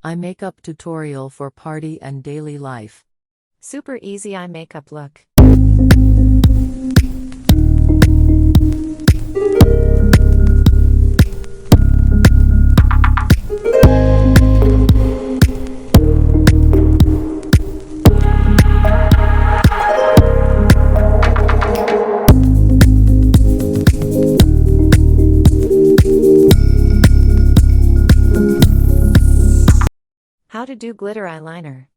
eye makeup tutorial for party and daily life. Super easy eye makeup look. How to do glitter eyeliner.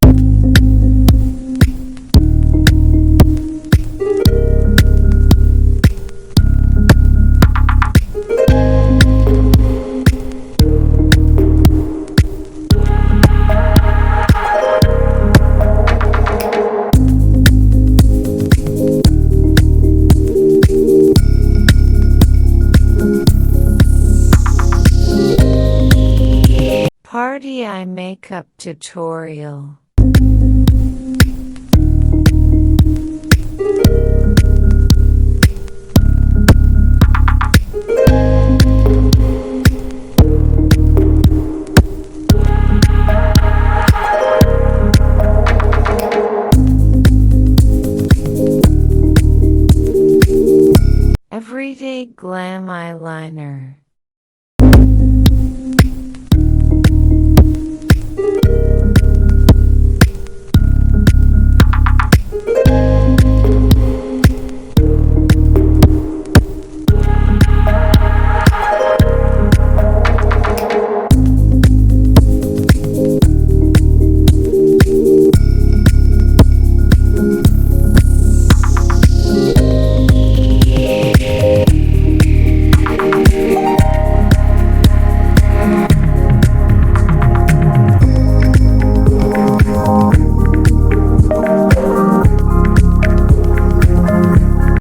Party eye makeup tutorial. Everyday glam eyeliner.